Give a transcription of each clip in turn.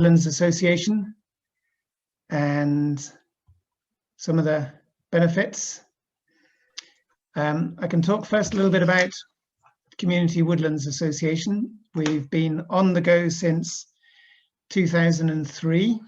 Woodlands Association and some of the benefits. I can talk first a little bit about Community Woodlands Association. We've been on the go since 2003.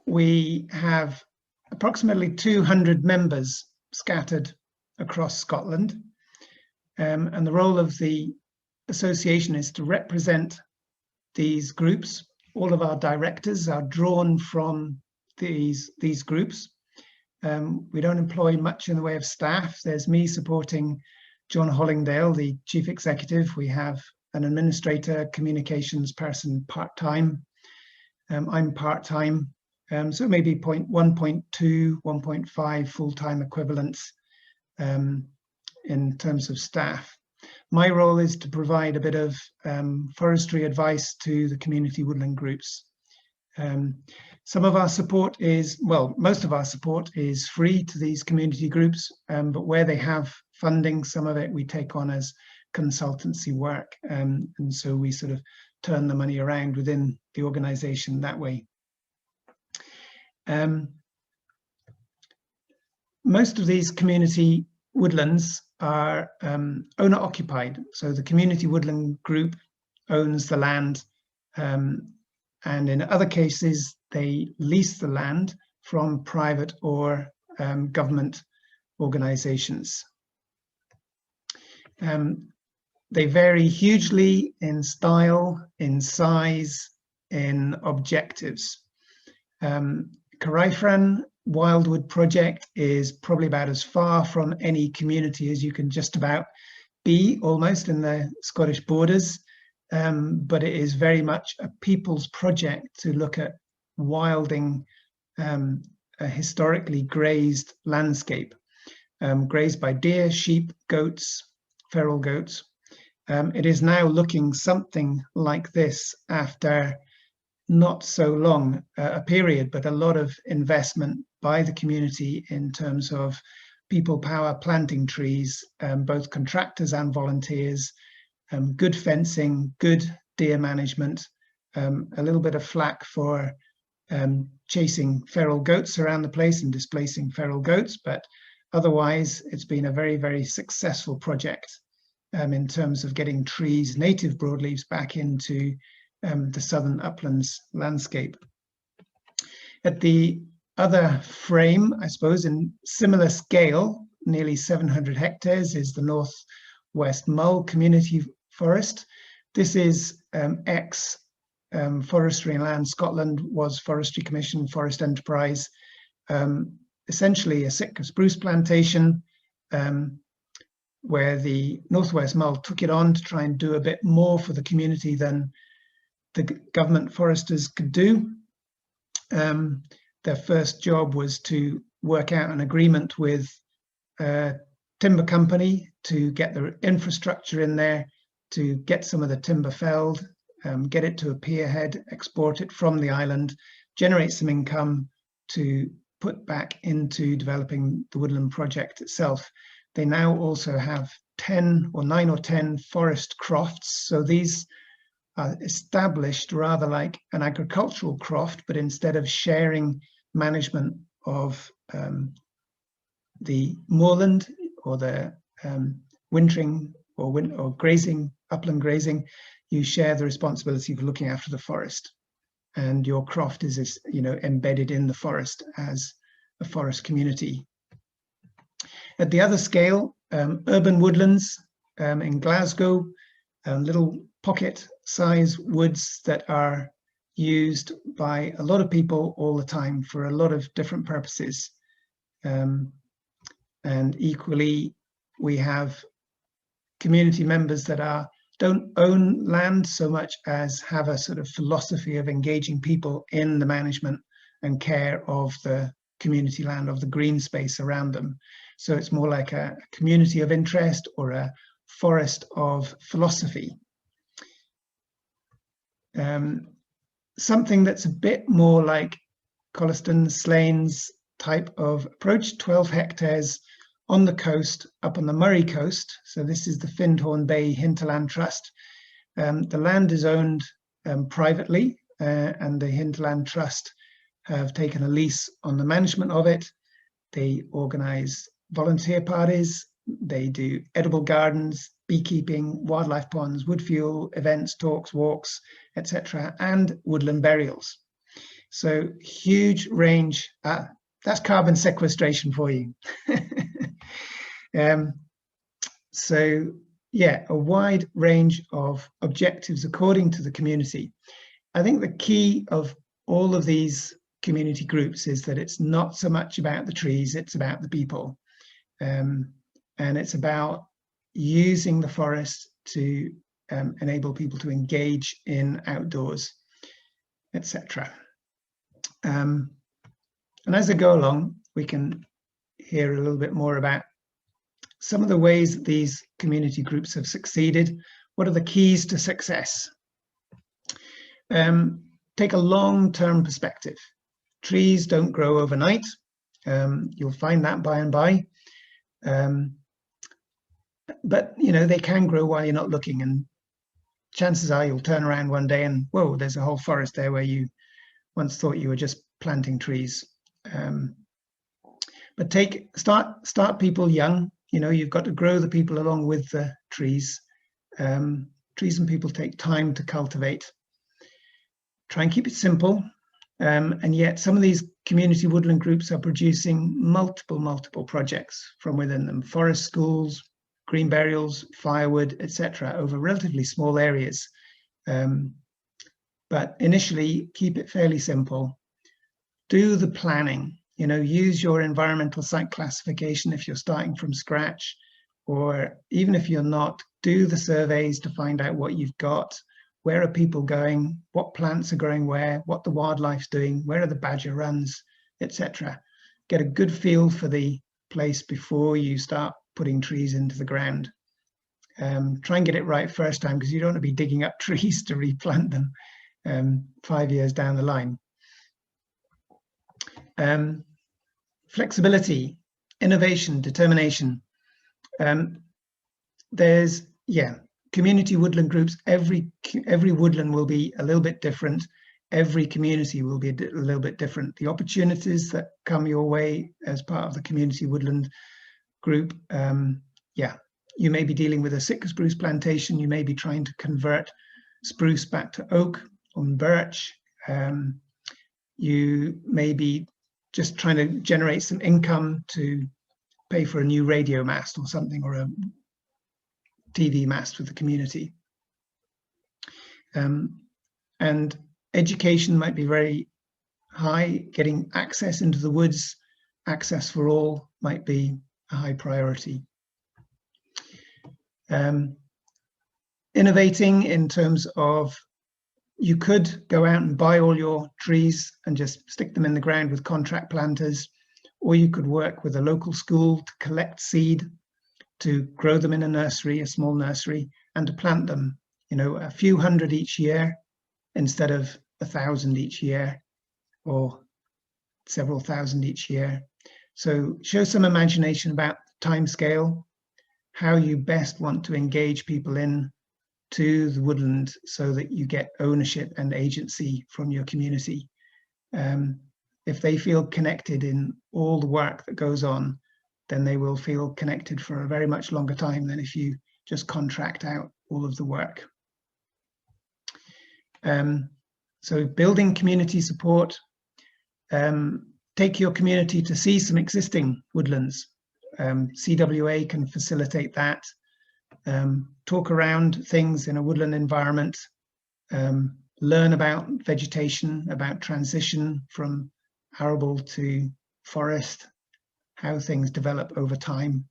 We have approximately 200 members scattered across Scotland, and the role of the association is to represent these groups. All of our directors are drawn from these groups. We don't employ much in the way of staff. There's me supporting John Hollingdale, the chief executive. We have an administrator, communications person part-time. I'm part-time, so maybe 1.2, 1.5 full-time equivalents in terms of staff. My role is to provide a bit of forestry advice to the community woodland groups. Some of our support is, well, most of our support is free to these community groups, but where they have funding, some of it we take on as consultancy work, and so we sort of turn the money around within the organisation that way. Most of these community woodlands are owner occupied, so the community woodland group owns the land, and in other cases they lease the land from private or government organisations. They vary hugely in style, in size, in objectives. Caraifran Wildwood project is probably about as far from any community as you can just about be, almost, in the Scottish borders, but it is very much a people's project to look at wilding a historically grazed landscape, grazed by deer, sheep, goats, feral goats. It is now looking something like this after not so long a period, but a lot of investment by the community in terms of people power planting trees, both contractors and volunteers, good fencing, good deer management, a little bit of flack for chasing feral goats around the place and displacing feral goats, but otherwise it's been a very, very successful project in terms of getting trees, native broadleaves, back into the southern uplands landscape. At the other frame, I suppose, in similar scale, nearly 700 hectares, is the North West Mull Community Forest. This is Forestry and Land Scotland, was Forestry Commission, Forest Enterprise, essentially a Sitka spruce plantation, where the Northwest Mull took it on to try and do a bit more for the community than the government foresters could do. Their first job was to work out an agreement with a timber company to get the infrastructure in there, to get some of the timber felled, get it to a pierhead, export it from the island, generate some income to put back into developing the woodland project itself. They now also have 9 or 10 forest crofts. So these are established rather like an agricultural croft, but instead of sharing management of the moorland or the wintering or grazing, upland grazing, you share the responsibility for looking after the forest. And your croft is, embedded in the forest as a forest community. At the other scale, urban woodlands in Glasgow, little pocket-size woods that are used by a lot of people all the time for a lot of different purposes. And equally, we have community members that don't own land so much as have a sort of philosophy of engaging people in the management and care of the community land, of the green space around them. So it's more like a community of interest or a forest of philosophy. Something that's a bit more like Colliston, Slains type of approach, 12 hectares on the coast, up on the Murray coast. So this is the Findhorn Bay Hinterland Trust. The land is owned privately, and the Hinterland Trust have taken a lease on the management of it. They organise volunteer parties, they do edible gardens, beekeeping, wildlife ponds, wood fuel, events, talks, walks, etc., and woodland burials. So huge range. That's carbon sequestration for you. So yeah, a wide range of objectives according to the community. I think the key of all of these community groups is that it's not so much about the trees, it's about the people. And it's about using the forest to enable people to engage in outdoors, etc. And as I go along, we can hear a little bit more about some of the ways that these community groups have succeeded. What are the keys to success? Take a long-term perspective. Trees don't grow overnight. You'll find that by and by. But you know, they can grow while you're not looking, and chances are you'll turn around one day and whoa, there's a whole forest there where you once thought you were just planting trees. But start people young. You know, you've got to grow the people along with the trees. Trees and people take time to cultivate. Try and keep it simple. And yet some of these community woodland groups are producing multiple projects from within them: forest schools, green burials, firewood, etc., over relatively small areas. But initially, keep it fairly simple. Do the planning. You know, use your environmental site classification if you're starting from scratch, or even if you're not, do the surveys to find out what you've got. Where are people going? What plants are growing where? What the wildlife's doing? Where are the badger runs, etc. Get a good feel for the place before you start putting trees into the ground. Try and get it right first time, because you don't want to be digging up trees to replant them 5 years down the line. Flexibility, innovation, determination. There's, community woodland groups. Every woodland will be a little bit different. Every community will be a little bit different. The opportunities that come your way as part of the community woodland group, you may be dealing with a sitka spruce plantation. You may be trying to convert spruce back to oak or birch. You may be just trying to generate some income to pay for a new radio mast or something, or a TV mast with the community. And education might be very high. Getting access into the woods, access for all, might be a high priority. Innovating in terms of, you could go out and buy all your trees and just stick them in the ground with contract planters, or you could work with a local school to collect seed, to grow them in a nursery, a small nursery, and to plant them, you know, a few hundred each year instead of 1,000 each year or several thousand each year. So show some imagination about time scale, how you best want to engage people in to the woodland so that you get ownership and agency from your community. If they feel connected in all the work that goes on, then they will feel connected for a very much longer time than if you just contract out all of the work. So building community support, take your community to see some existing woodlands. CWA can facilitate that. Talk around things in a woodland environment, learn about vegetation, about transition from arable to forest, how things develop over time,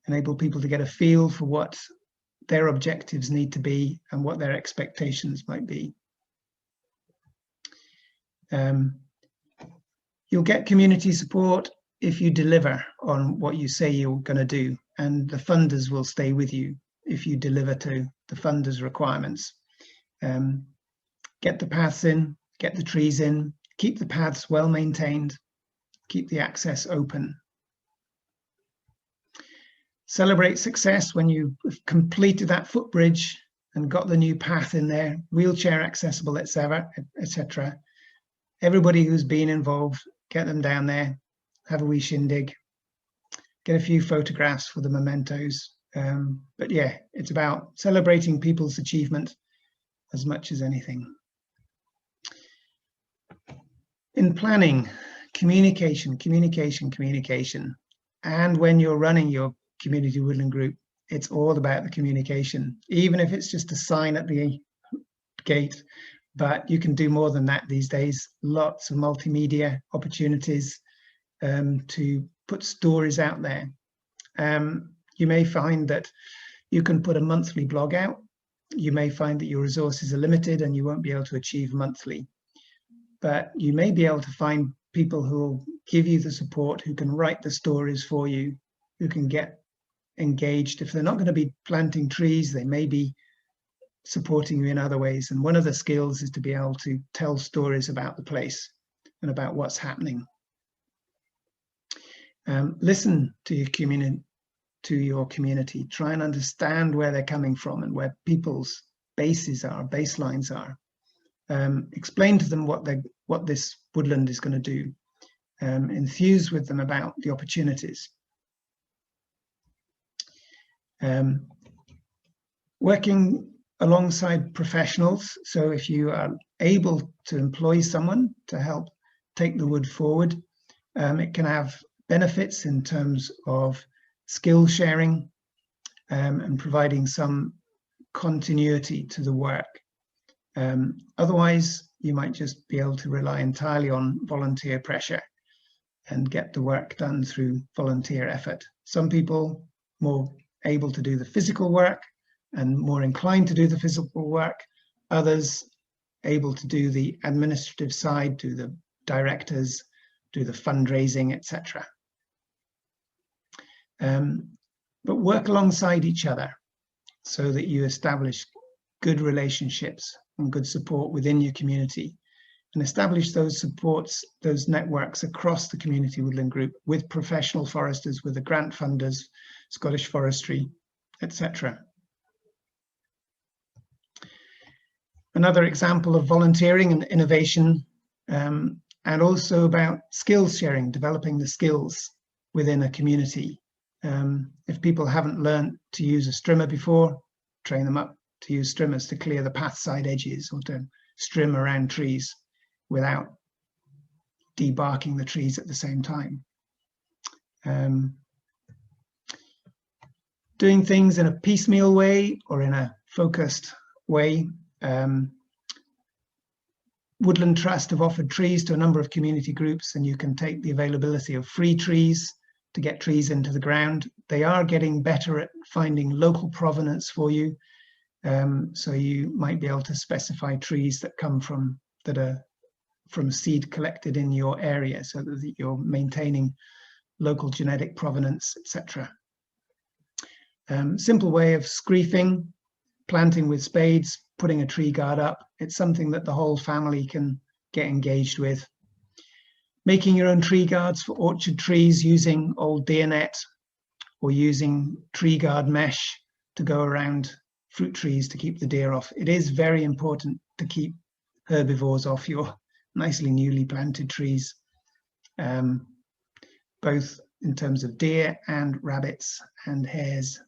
enable people to get a feel for what their objectives need to be and what their expectations might be. You'll get community support if you deliver on what you say you're going to do, and the funders will stay with you if you deliver to the funders' requirements. Get the paths in, get the trees in, keep the paths well maintained, keep the access open. Celebrate success when you've completed that footbridge and got the new path in there, wheelchair accessible, etc. Everybody who's been involved, get them down there, have a wee shindig, get a few photographs for the mementos. But yeah, it's about celebrating people's achievement as much as anything. In planning, communication. And when you're running your community woodland group, it's all about the communication, even if it's just a sign at the gate. But you can do more than that these days. Lots of multimedia opportunities to put stories out there. You may find that you can put a monthly blog out. You may find that your resources are limited and you won't be able to achieve monthly. But you may be able to find people who will give you the support, who can write the stories for you, who can get engaged. If they're not going to be planting trees, they may be supporting you in other ways. And one of the skills is to be able to tell stories about the place and about what's happening. Listen to your community. Try and understand where they're coming from and where people's baselines are. Explain to them what this woodland is going to do. Enthuse with them about the opportunities. Working alongside professionals. So if you are able to employ someone to help take the wood forward, it can have benefits in terms of skill sharing and providing some continuity to the work. Otherwise, you might just be able to rely entirely on volunteer pressure and get the work done through volunteer effort. Some people more able to do the physical work and more inclined to do the physical work. Others able to do the administrative side, do the directors, do the fundraising, etc. But work alongside each other so that you establish good relationships and good support within your community, and establish those supports, those networks across the Community Woodland Group with professional foresters, with the grant funders, Scottish Forestry, etc. Another example of volunteering and innovation, and also about skills sharing, developing the skills within a community. If people haven't learned to use a strimmer before, train them up to use strimmers to clear the path side edges or to strim around trees without debarking the trees at the same time. Doing things in a piecemeal way or in a focused way. Woodland Trust have offered trees to a number of community groups, and you can take the availability of free trees to get trees into the ground. They are getting better at finding local provenance for you. So you might be able to specify trees that come from, that are from seed collected in your area, so that you're maintaining local genetic provenance, etc. Simple way of screefing, planting with spades, putting a tree guard up. It's something that the whole family can get engaged with. Making your own tree guards for orchard trees using old deer net or using tree guard mesh to go around fruit trees to keep the deer off. It is very important to keep herbivores off your nicely newly planted trees, both in terms of deer and rabbits and hares.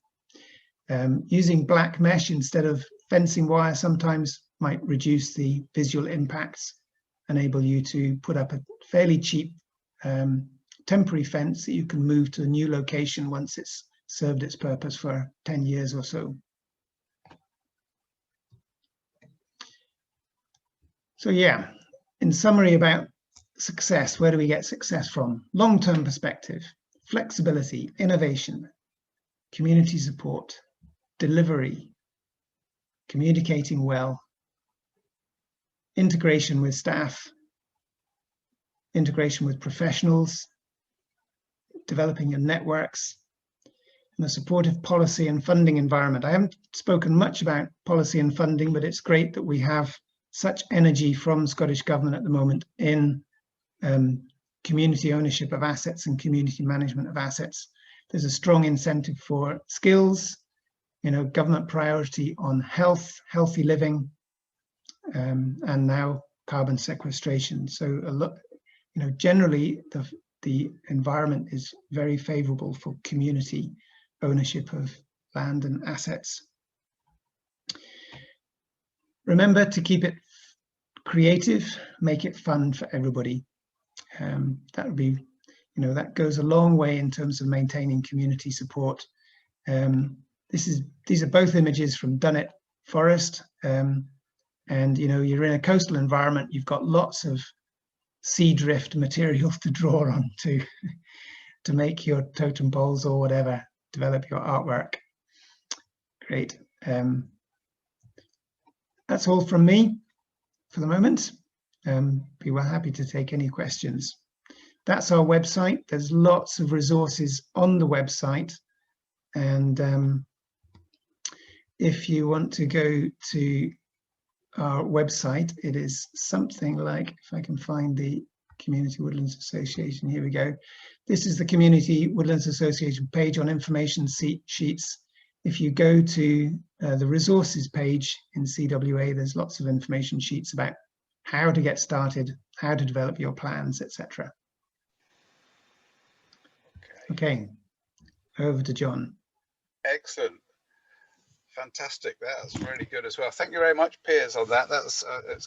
Using black mesh instead of fencing wire sometimes might reduce the visual impacts, enable you to put up a fairly cheap temporary fence that you can move to a new location once it's served its purpose for 10 years or so. So yeah, in summary about success, where do we get success from? Long-term perspective, flexibility, innovation, community support, delivery, communicating well, integration with staff, integration with professionals, developing your networks, and a supportive policy and funding environment. I haven't spoken much about policy and funding, but it's great that we have such energy from Scottish Government at the moment in community ownership of assets and community management of assets. There's a strong incentive for skills, government priority on health, healthy living, and now carbon sequestration. So a lot, generally the environment is very favorable for community ownership of land and assets. Remember to keep it creative, make it fun for everybody. That would be, that goes a long way in terms of maintaining community support. These are both images from Dunnet Forest, and you're in a coastal environment. You've got lots of sea drift material to draw on to make your totem poles or whatever, develop your artwork. Great. That's all from me for the moment. Be well happy to take any questions. That's our website. There's lots of resources on the website, and if you want to go to our website, it is something like, if I can find the Community Woodlands Association, here we go. This is the Community Woodlands Association page on information sheets. If you go to the resources page in CWA, there's lots of information sheets about how to get started, how to develop your plans, etc. Okay, over to John. Excellent. Fantastic. That's really good as well. Thank you very much, Piers, on that. That's it's